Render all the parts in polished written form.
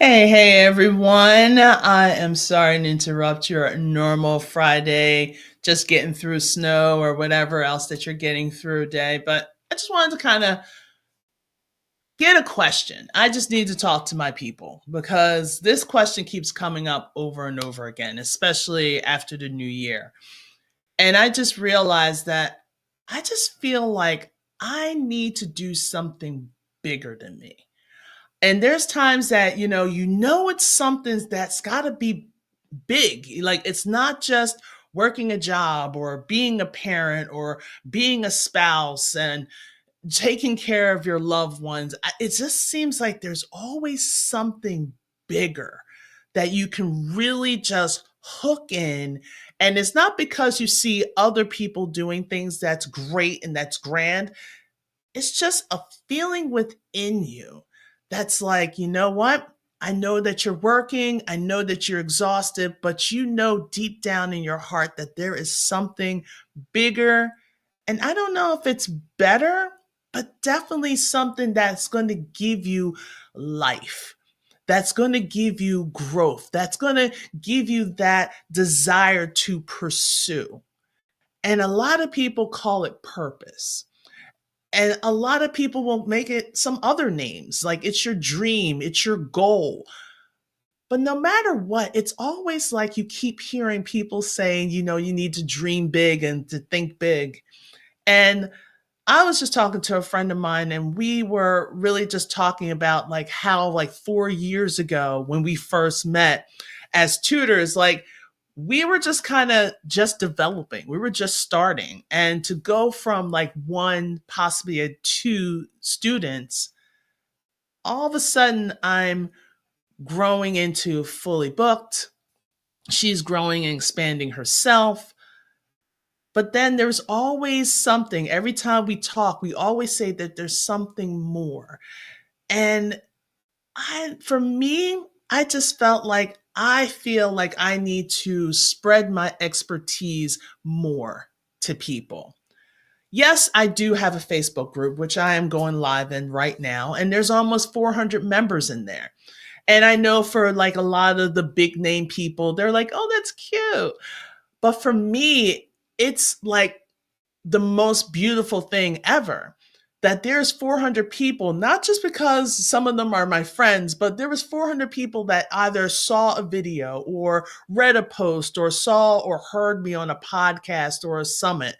Hey, everyone. I am sorry to interrupt your normal Friday, just getting through snow or whatever else that you're getting through day. But I just wanted to kind of get a question. I just need to talk to my people because this question keeps coming up over and over again, especially after the new year. And I just realized that I just feel like I need to do something bigger than me. And there's times that it's something that's got to be big. Like, it's not just working a job or being a parent or being a spouse and taking care of your loved ones. It just seems like there's always something bigger that you can really just hook in. And it's not because you see other people doing things that's great and that's grand. It's just a feeling within you that's like, you know what? I know that you're working, I know that you're exhausted, but you know deep down in your heart that there is something bigger. And I don't know if it's better, but definitely something that's going to give you life. That's going to give you growth. That's going to give you that desire to pursue. And a lot of people call it purpose. And a lot of people will make it some other names, like it's your dream, it's your goal. But no matter what, it's always like you keep hearing people saying, you need to dream big and to think big. And I was just talking to a friend of mine, and we were really just talking about like how, like, 4 years ago when we first met as tutors, like, we were just kind of just developing. We were just starting. And to go from like one, possibly a two students, all of a sudden I'm growing into fully booked. She's growing and expanding herself. But then there's always something. Every time we talk, we always say that there's something more. And for me, I just felt like I feel like I need to spread my expertise more to people. Yes, I do have a Facebook group, which I am going live in right now, and there's almost 400 members in there. And I know for like a lot of the big name people, they're like, oh, that's cute. But for me, it's like the most beautiful thing ever that there's 400 people, not just because some of them are my friends, but there was 400 people that either saw a video or read a post or saw or heard me on a podcast or a summit,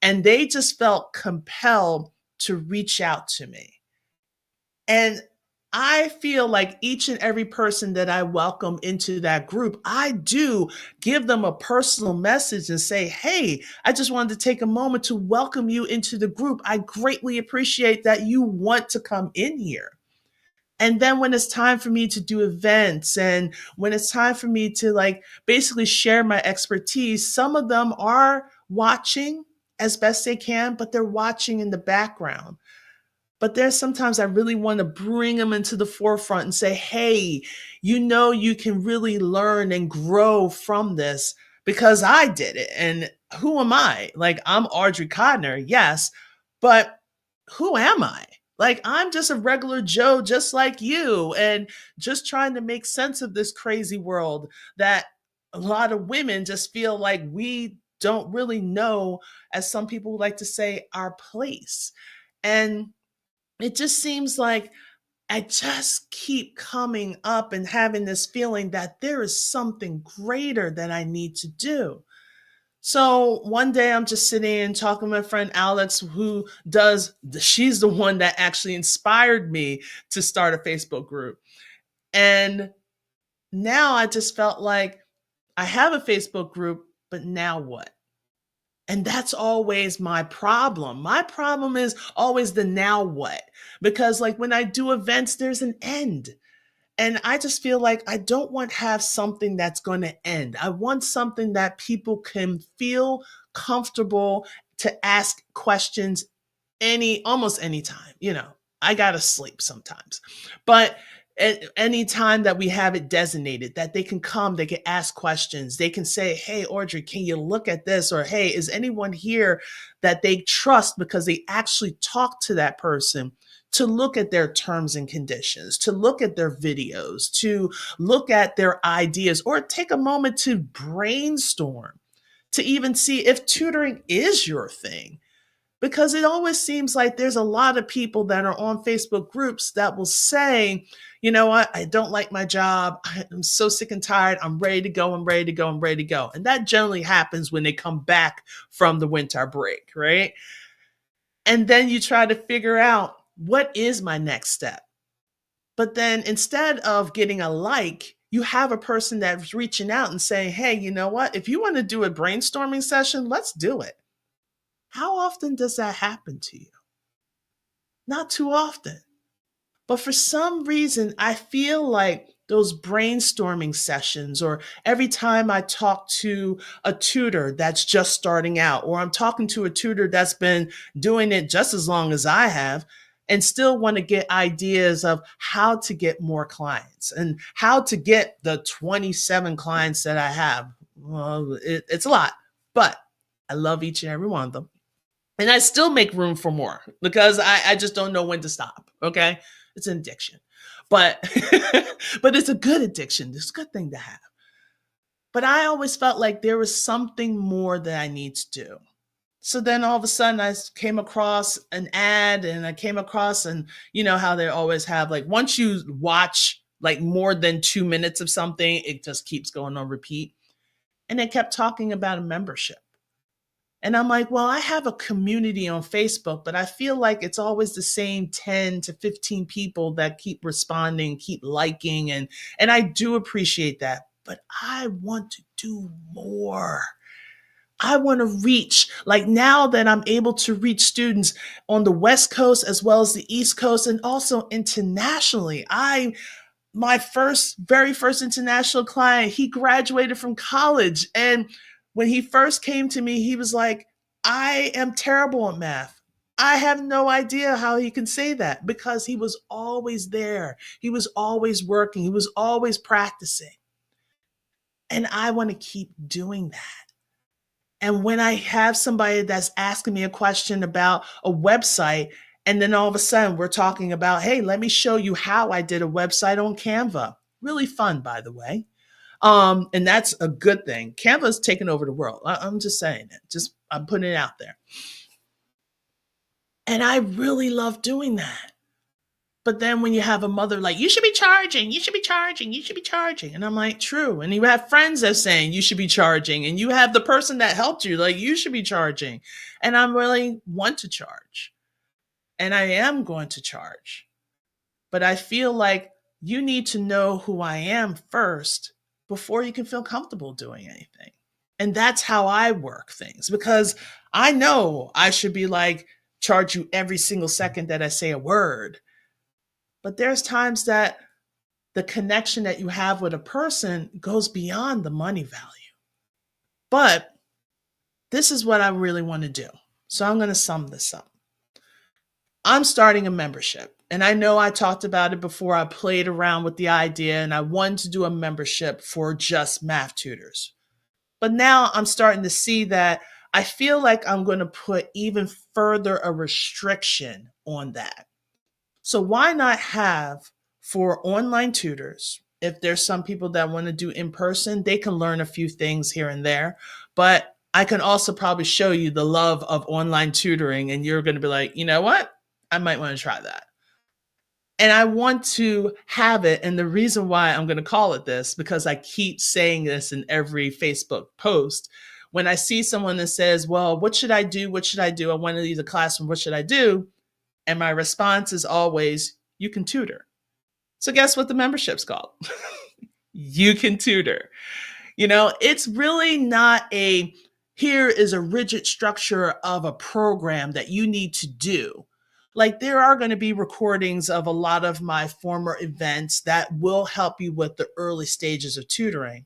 and they just felt compelled to reach out to me. And I feel like each and every person that I welcome into that group, I do give them a personal message and say, hey, I just wanted to take a moment to welcome you into the group. I greatly appreciate that you want to come in here. And then when it's time for me to do events and when it's time for me to like basically share my expertise, some of them are watching as best they can, but they're watching in the background. But there's sometimes I really want to bring them into the forefront and say, hey, you can really learn and grow from this because I did it. And who am I? Like, I'm Audrey Codner, yes, but who am I? Like, I'm just a regular Joe, just like you, and just trying to make sense of this crazy world that a lot of women just feel like we don't really know, as some people like to say, our place. And it just seems like I just keep coming up and having this feeling that there is something greater that I need to do. So one day I'm just sitting and talking with my friend Alex, she's the one that actually inspired me to start a Facebook group. And now I just felt like I have a Facebook group, but now what? And that's always my problem. My problem is always the now what? Because like when I do events, there's an end. And I just feel like I don't want to have something that's going to end. I want something that people can feel comfortable to ask questions almost anytime. I got to sleep sometimes. But Any time that we have it designated, that they can come, they can ask questions, they can say, hey, Audrey, can you look at this? Or hey, is anyone here that they trust because they actually talk to that person to look at their terms and conditions, to look at their videos, to look at their ideas, or take a moment to brainstorm, to even see if tutoring is your thing, because it always seems like there's a lot of people that are on Facebook groups that will say, you know what, I don't like my job. I'm so sick and tired. I'm ready to go. I'm ready to go. I'm ready to go. And that generally happens when they come back from the winter break, right? And then you try to figure out, what is my next step? But then instead of getting a like, you have a person that's reaching out and saying, hey, you know what? If you want to do a brainstorming session, let's do it. How often does that happen to you? Not too often. But for some reason, I feel like those brainstorming sessions, or every time I talk to a tutor that's just starting out, or I'm talking to a tutor that's been doing it just as long as I have, and still want to get ideas of how to get more clients and how to get the 27 clients that I have. Well, it's a lot, but I love each and every one of them. And I still make room for more because I just don't know when to stop. Okay. It's an addiction, but, but it's a good addiction. It's a good thing to have. But I always felt like there was something more that I need to do. So then all of a sudden came across an ad, and I came across, and you know how they always have, like, once you watch like more than 2 minutes of something, it just keeps going on repeat. And they kept talking about a membership. And I'm like, well, I have a community on Facebook, but I feel like it's always the same 10 to 15 people that keep responding, keep liking, and I do appreciate that, but I want to do more. I want to reach, like, now that I'm able to reach students on the West Coast as well as the East Coast, and also internationally. My very first international client, he graduated from college. And when he first came to me, he was like, I am terrible at math. I have no idea how he can say that, because he was always there. He was always working. He was always practicing. And I want to keep doing that. And when I have somebody that's asking me a question about a website, and then all of a sudden we're talking about, hey, let me show you how I did a website on Canva. Really fun, by the way. And that's a good thing. Canva's taken over the world. I'm just saying it. I'm putting it out there. And I really love doing that. But then when you have a mother like, you should be charging, you should be charging, you should be charging. And I'm like, true. And you have friends that are saying you should be charging. And you have the person that helped you, like, you should be charging. And I really want to charge. And I am going to charge. But I feel like you need to know who I am first before you can feel comfortable doing anything. And that's how I work things, because I know I should be like, charge you every single second that I say a word. But there's times that the connection that you have with a person goes beyond the money value. But this is what I really want to do. So I'm going to sum this up. I'm starting a membership. And I know I talked about it before. I played around with the idea, and I wanted to do a membership for just math tutors. But now I'm starting to see that I feel like I'm going to put even further a restriction on that. So why not have, for online tutors, if there's some people that want to do in person, they can learn a few things here and there. But I can also probably show you the love of online tutoring, and you're going to be like, you know what? I might want to try that. And I want to have it. And the reason why I'm going to call it this, because I keep saying this in every Facebook post. When I see someone that says, well, what should I do? What should I do? I want to use a classroom. What should I do? And my response is always, you can tutor. So guess what the membership's called? You can tutor. You know, it's really not here is a rigid structure of a program that you need to do. Like, there are going to be recordings of a lot of my former events that will help you with the early stages of tutoring.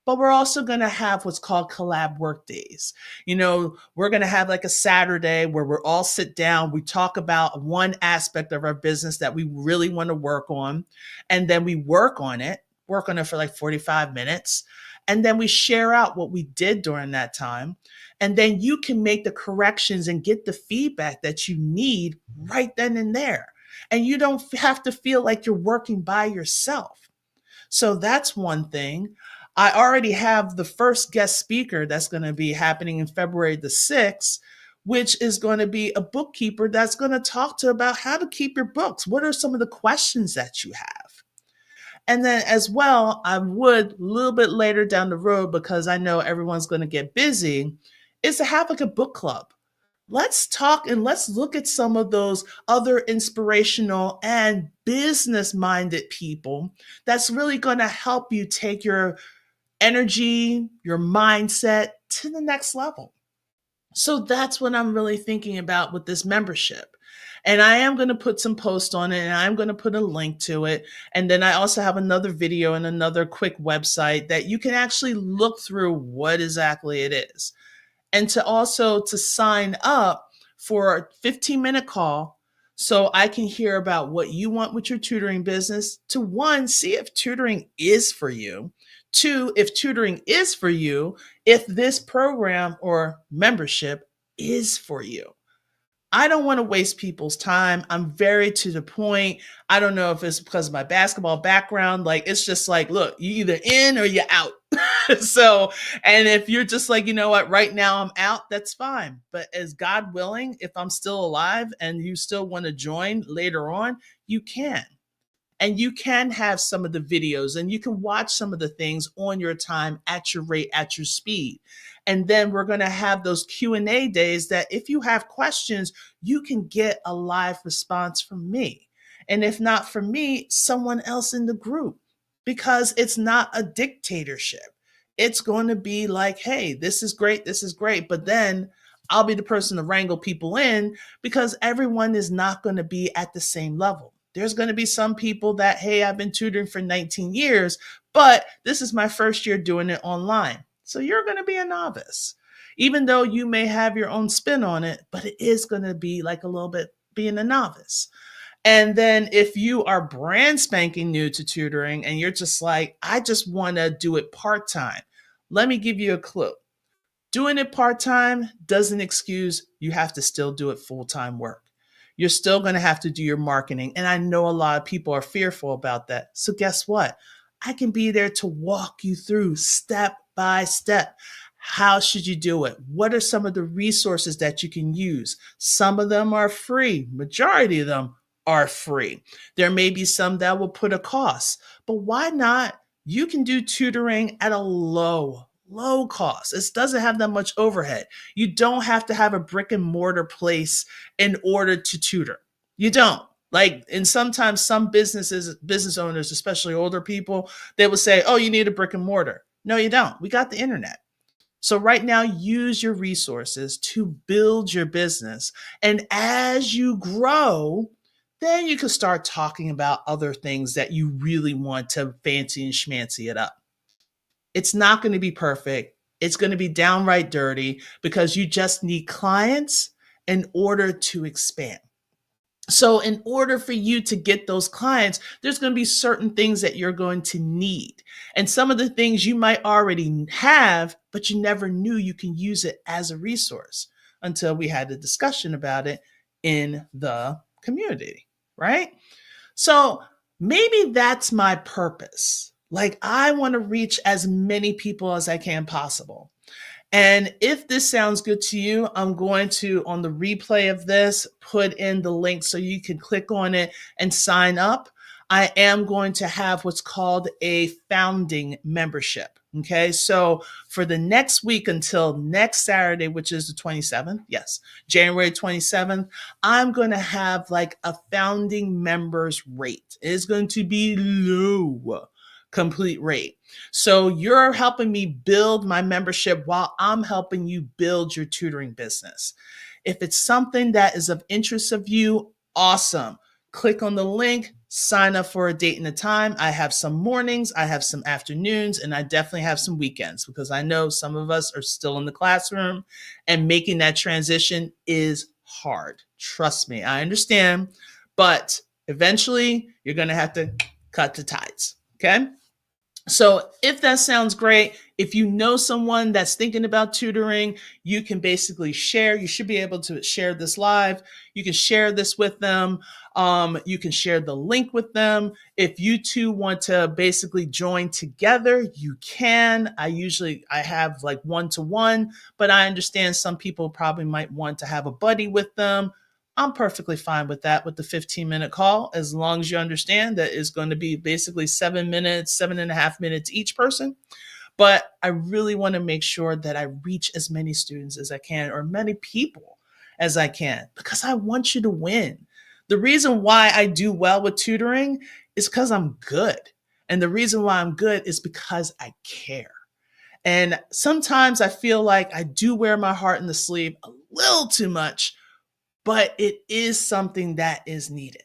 But we're also going to have what's called collab work days. We're going to have like a Saturday where we're all sit down, we talk about one aspect of our business that we really want to work on, and then we work on it for like 45 minutes, and then we share out what we did during that time. And then you can make the corrections and get the feedback that you need right then and there. And you don't have to feel like you're working by yourself. So that's one thing. I already have the first guest speaker that's going to be happening in February the 6th, which is going to be a bookkeeper that's going to talk to about how to keep your books. What are some of the questions that you have? And then as well, I would a little bit later down the road, because I know everyone's going to get busy, is to have like a book club. Let's talk and let's look at some of those other inspirational and business minded people that's really going to help you take your energy, your mindset to the next level. So that's what I'm really thinking about with this membership. And I am going to put some posts on it, and I'm going to put a link to it. And then I also have another video and another quick website that you can actually look through what exactly it is. And to sign up for a 15-minute call so I can hear about what you want with your tutoring business. To one, see if tutoring is for you. Two, if tutoring is for you, if this program or membership is for you. I don't want to waste people's time. I'm very to the point. I don't know if it's because of my basketball background. Like, it's just like, look, you either in or you're out. So, and if you're just like, you know what, right now I'm out, that's fine. But as God willing, if I'm still alive and you still want to join later on, you can. And you can have some of the videos and you can watch some of the things on your time, at your rate, at your speed. And then we're going to have those Q&A days that if you have questions, you can get a live response from me. And if not from me, someone else in the group, because it's not a dictatorship. It's going to be like, hey, this is great, this is great. But then I'll be the person to wrangle people in, because everyone is not going to be at the same level. There's going to be some people that, hey, I've been tutoring for 19 years, but this is my first year doing it online. So you're going to be a novice, even though you may have your own spin on it, but it is going to be like a little bit being a novice. And then if you are brand spanking new to tutoring and you're just like, I just want to do it part-time, let me give you a clue. Doing it part-time doesn't excuse you have to still do it full-time work. You're still going to have to do your marketing. And I know a lot of people are fearful about that. So guess what? I can be there to walk you through step by step. How should you do it? What are some of the resources that you can use? Some of them are free. Majority of them are free. There may be some that will put a cost, but why not? You can do tutoring at a low cost. It doesn't have that much overhead. You don't have to have a brick and mortar place in order to tutor. You don't. Like, and sometimes some business owners, especially older people, they will say, oh, you need a brick and mortar. No, you don't. We got the internet. So right now, use your resources to build your business. And as you grow, then you can start talking about other things that you really want to fancy and schmancy it up. It's not going to be perfect. It's going to be downright dirty, because you just need clients in order to expand. So in order for you to get those clients, there's going to be certain things that you're going to need. And some of the things you might already have, but you never knew you can use it as a resource until we had a discussion about it in the community, right? So maybe that's my purpose. Like, I want to reach as many people as I can possible. And if this sounds good to you, I'm going to, on the replay of this, put in the link so you can click on it and sign up. I am going to have what's called a founding membership. Okay, so for the next week until next Saturday, which is the 27th, yes, January 27th, I'm going to have like a founding members rate. It is going to be low complete rate. So you're helping me build my membership while I'm helping you build your tutoring business. If it's something that is of interest of you, awesome. Click on the link, sign up for a date and a time. I have some mornings, I have some afternoons, and I definitely have some weekends because I know some of us are still in the classroom and making that transition is hard. Trust me, I understand, but eventually you're going to have to cut the ties. Okay. So if that sounds great, if you know someone that's thinking about tutoring, you can basically share. You should be able to share this live. You can share this with them. You can share the link with them. If you two want to basically join together, you can. I have like one-to-one, but I understand some people probably might want to have a buddy with them. I'm perfectly fine with that with the 15-minute call, as long as you understand that it's going to be basically 7 minutes, 7.5 minutes each person. But I really want to make sure that I reach as many students as I can or many people as I can because I want you to win. The reason why I do well with tutoring is because I'm good. And the reason why I'm good is because I care. And sometimes I feel like I do wear my heart in the sleeve a little too much, but it is something that is needed.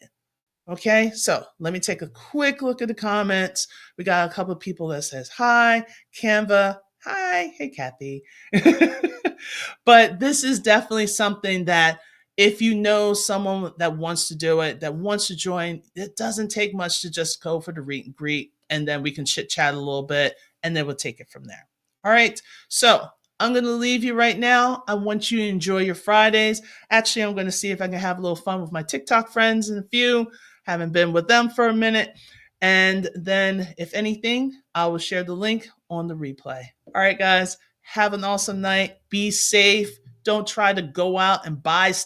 Okay, so let me take a quick look at the comments. We got a couple of people that says hi, Canva, hi, hey Kathy. But this is definitely something that if you know someone that wants to do it, that wants to join, it doesn't take much to just go for the meet and greet, and then we can chit chat a little bit, and then we'll take it from there. All right, so I'm going to leave you right now. I want you to enjoy your Fridays. Actually, I'm going to see if I can have a little fun with my TikTok friends in a few. Haven't been with them for a minute. And then, if anything, I will share the link on the replay. All right, guys, have an awesome night. Be safe. Don't try to go out and buy stuff